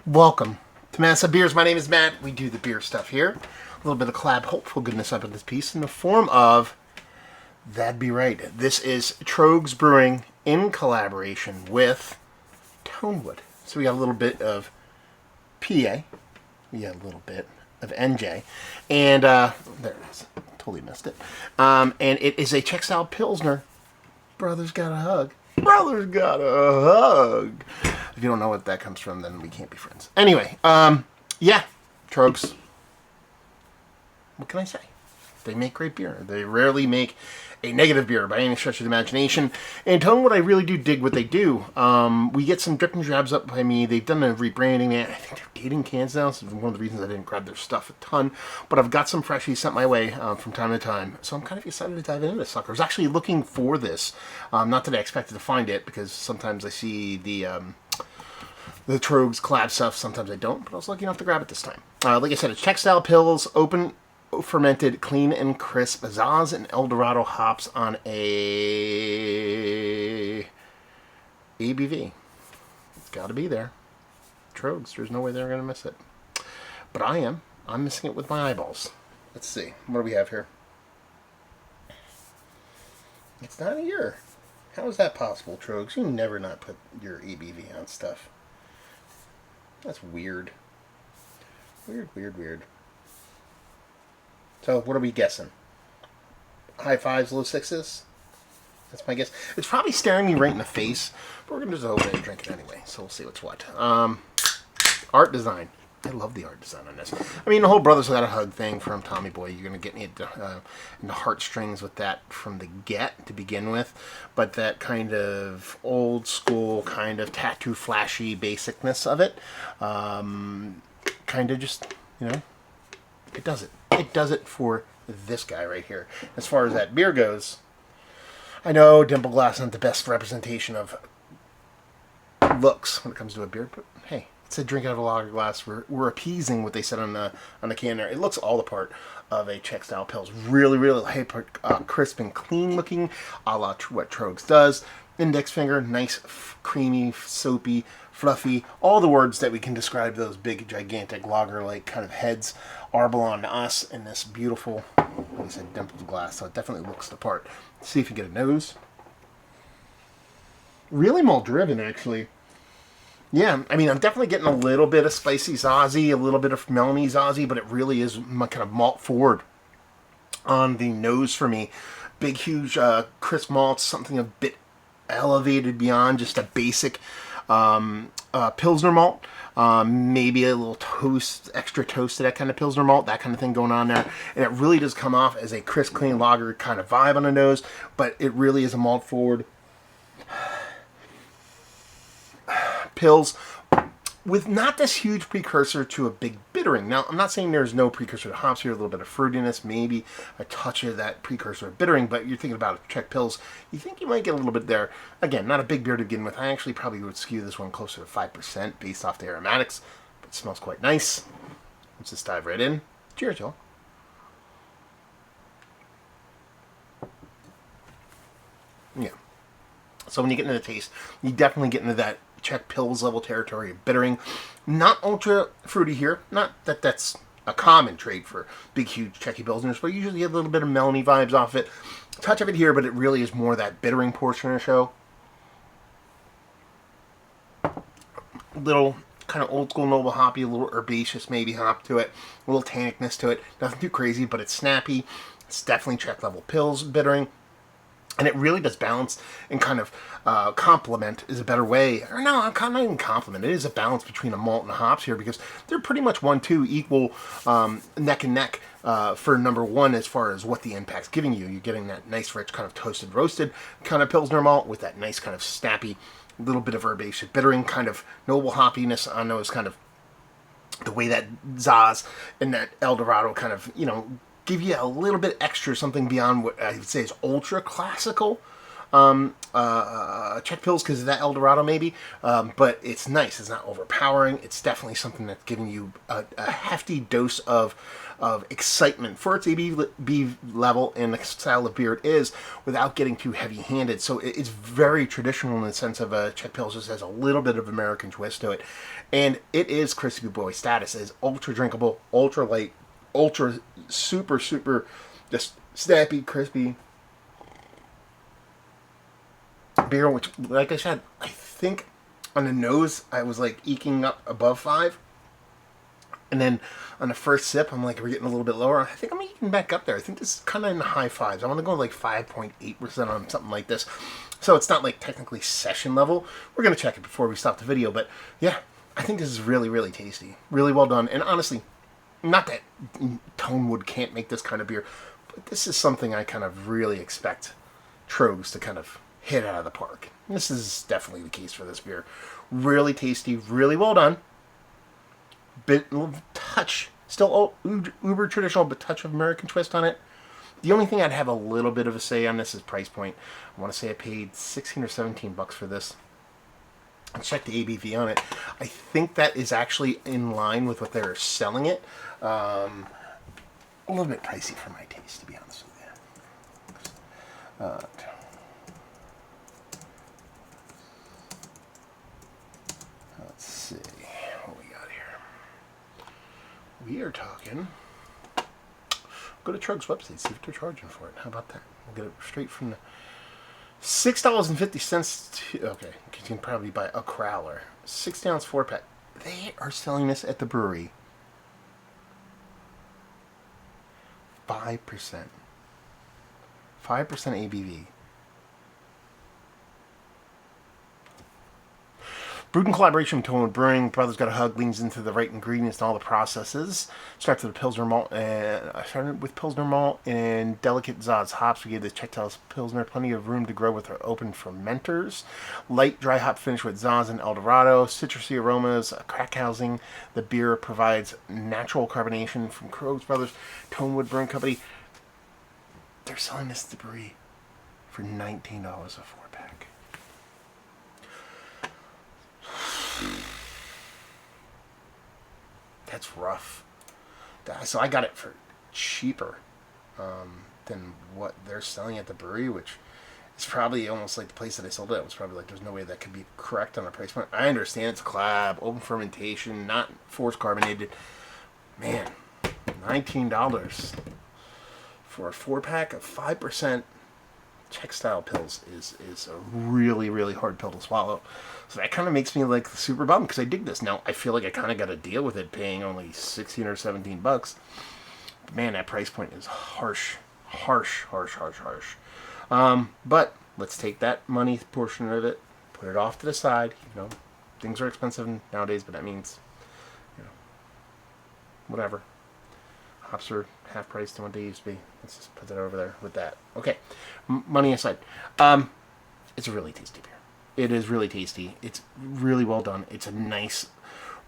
Welcome to Massa Beers. My name is Matt. We do the beer stuff here. A little bit of collab, hopeful goodness up in this piece in the form of That'd Be Right. This is Tröegs Brewing in collaboration with Tonewood. So we got a little bit of PA. We got a little bit of NJ. And there it is. Totally missed it. And it is a Czech style Pilsner. Brothers got a hug. Brothers got a hug. If you don't know what that comes from, then we can't be friends. Anyway, yeah, Tröegs. What can I say? They make great beer. They rarely make a negative beer by any stretch of the imagination. And Tonewood, I really do dig what they do. We get some drip and drabs up by me. They've done a rebranding. I think they're dating cans now, so one of the reasons I didn't grab their stuff a ton. But I've got some freshies sent my way from time to time. So I'm kind of excited to dive into this sucker. I was actually looking for this. Not that I expected to find it, because sometimes I see the Tröegs collab stuff. Sometimes I don't, but I was lucky enough to grab it this time. Like I said, it's Czech style pills, open fermented, clean and crisp, Zaz and Eldorado hops on a ABV. It's got to be there. Tröegs, there's no way they're going to miss it. But I am. I'm missing it with my eyeballs. Let's see. What do we have here? It's not a year. How is that possible, Tröegs? You never not put your ABV on stuff. That's weird. Weird. So, what are we guessing? High fives, low sixes? That's my guess. It's probably staring me right in the face, but we're going to just open it and drink it anyway, so we'll see what's what. Art design. I love the art design on this. I mean, the whole Brothers Without a Hug thing from Tommy Boy, you're going to get me in the heartstrings with that from the get to begin with, but that kind of old school, kind of tattoo flashy basicness of it, kind of just, it does it. It does it for this guy right here. As far as that beer goes, I know Dimple Glass isn't the best representation of looks when it comes to a beer, but hey, it's a drink out of a lager glass. We're appeasing what they said on the can there. It looks all the part of a Czech style pils. Really hyper crisp and clean looking, a la what Tröegs does. Index finger, nice, creamy, soapy, fluffy. All the words that we can describe those big, gigantic lager-like kind of heads are belong to us in this beautiful, like I said, dimpled glass. So it definitely looks the part. Let's see if you get a nose. Really malt-driven, actually. Yeah, I mean, I'm definitely getting a little bit of spicy Zazie, a little bit of melony Zazie, but it really is kind of malt forward on the nose for me. Big, huge, crisp malts, something a bit elevated beyond just a basic Pilsner malt. Maybe a little toast, extra toast to that kind of Pilsner malt, that kind of thing going on there. And it really does come off as a crisp, clean lager kind of vibe on the nose, but it really is a malt forward Pils with not this huge precursor to a big bittering. Now, I'm not saying there's no precursor to hops here, a little bit of fruitiness, maybe a touch of that precursor of bittering, but you're thinking about Czech Pils, you think you might get a little bit there. Again, not a big beer to begin with. I actually probably would skew this one closer to 5% based off the aromatics, but it smells quite nice. Let's just dive right in. Cheers, y'all. Yeah. So when you get into the taste, you definitely get into that Czech Pils level territory of bittering. Not ultra fruity here. Not that that's a common trait for big, huge Czechy Pilsners, but usually you get a little bit of melony vibes off it. Touch of it here, but it really is more that bittering portion of the show. Little kind of old school noble hoppy, a little herbaceous maybe hop to it. A little tannicness to it. Nothing too crazy, but it's snappy. It's definitely Czech level Pils bittering. And it really does balance and kind of complement is a better way. Or no, I'm not even compliment. It is a balance between a malt and a hops here because they're pretty much 1-2 equal neck and neck for number one as far as what the impact's giving you. You're getting that nice, rich, kind of toasted, roasted kind of Pilsner malt with that nice kind of snappy, little bit of herbaceous bittering, kind of noble hoppiness on those kind of the way that Zaz and that Eldorado kind of, give you a little bit extra, something beyond what I would say is ultra classical Czech Pils because of that El Dorado maybe, but it's nice. It's not overpowering. It's definitely something that's giving you a hefty dose of excitement for its ABV level and the style of beer it is without getting too heavy-handed. So it's very traditional in the sense of a Czech Pils just has a little bit of American twist to it. And it is crispy boy status. It is ultra drinkable, ultra light, ultra super, super just snappy, crispy beer, which, like I said, I think on the nose I was like eking up above 5, and then on the first sip I'm like, we're getting a little bit lower. I think I'm eking back up there. I think this is kind of in the high 5s. I want to go like 5.8% on something like this, so it's not like technically session level. We're gonna check it before we stop the video, but yeah, I think this is really, really tasty, really well done. And honestly, not that Tonewood can't make this kind of beer, but this is something I kind of really expect Tröegs to kind of hit out of the park. And this is definitely the case for this beer. Really tasty, really well done. Touch, still uber traditional, but touch of American twist on it. The only thing I'd have a little bit of a say on this is price point. I want to say I paid 16 or 17 bucks for this. I'll check the ABV on it. I think that is actually in line with what they're selling it. A little bit pricey for my taste, to be honest with you. Let's see what we got here. We are talking. Go to Tröegs website, see if they're charging for it. How about that? We'll get it straight from the $6.50. Okay, you can probably buy a crowler, 60-ounce 4-pack. They are selling this at the brewery 5%. 5% ABV. Brewed in collaboration with Tonewood Brewing, Brothers Got a Hug leans into the right ingredients and all the processes. Started with Pilsner malt, and I started with Pilsner malt and delicate Zaz hops. We gave the Czech Pilsner plenty of room to grow with our open fermenters. Light dry hop finish with Zaz and El Dorado. Citrusy aromas, crack housing. The beer provides natural carbonation from Tröegs Brothers, Tonewood Brewing Company. They're selling this at the brewery for $19 a 4-pack. That's rough. So I got it for cheaper than what they're selling at the brewery, which is probably almost like the place that I sold it. It was probably like, there's no way that could be correct on the price point. I understand it's a collab, open fermentation, not forced carbonated. Man, $19 for a 4-pack of 5% Czech style pills is a really, really hard pill to swallow. So that kind of makes me like super bummed because I dig this. Now I feel like I kind of got to deal with it paying only 16 or 17 bucks. But man, that price point is harsh. But let's take that money portion of it, put it off to the side. You know, things are expensive nowadays, but that means, you know, whatever. Hops are half price to what they used to be. Let's just put that over there with that. Okay, money aside. It's a really tasty beer. It is really tasty. It's really well done. It's a nice,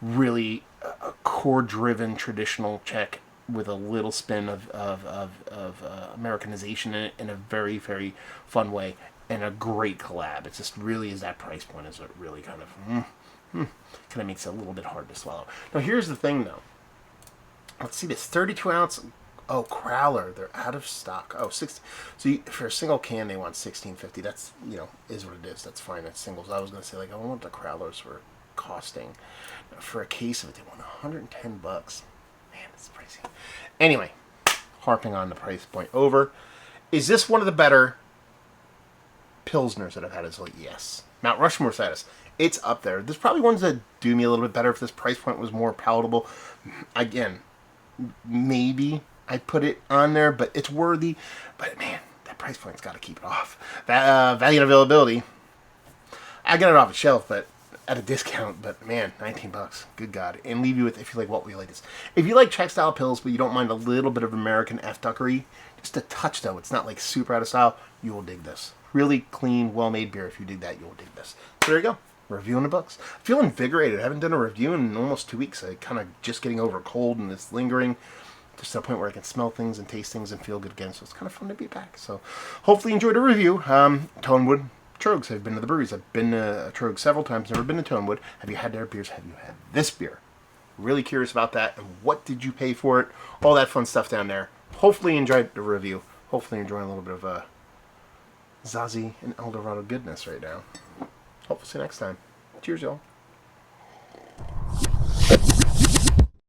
really core-driven traditional Czech with a little spin of Americanization in it in a very, very fun way, and a great collab. It just really is that price point. Is it really kind of makes it a little bit hard to swallow. Now here's the thing though. Let's see this 32-ounce. Oh, crowler. They're out of stock. Oh, 60. So for a single can, they want $16.50. That's, you know, is what it is. That's fine. That's singles. I was gonna say like I wonder what the crowlers were costing. For a case of it, they want 110 bucks. Man, it's pricey. Anyway, harping on the price point over. Is this one of the better Pilsners that I've had as late? Yes. Mount Rushmore status. It's up there. There's probably ones that do me a little bit better if this price point was more palatable. Again, maybe I put it on there, but it's worthy. But man, that price point's got to keep it off. That value and availability. I got it off the shelf, but at a discount. But man, 19 bucks. Good God. And leave you with, if you like what we like this. If you like Czech style pills, but you don't mind a little bit of American F-duckery, just a touch though. It's not like super out of style. You will dig this. Really clean, well-made beer. If you dig that, you will dig this. So there you go. Review in the books. I feel invigorated. I haven't done a review in almost 2 weeks. I kind of just getting over a cold and this lingering. just to the point where I can smell things and taste things and feel good again. So it's kind of fun to be back. So hopefully you enjoyed the review. Tonewood, Tröegs. I've been to the breweries. I've been to Tröegs several times. Never been to Tonewood. Have you had their beers? Have you had this beer? Really curious about that. And what did you pay for it? All that fun stuff down there. Hopefully you enjoyed the review. Hopefully you're enjoying a little bit of Zazie and Eldorado goodness right now. Hopefully see you next time. Cheers, y'all.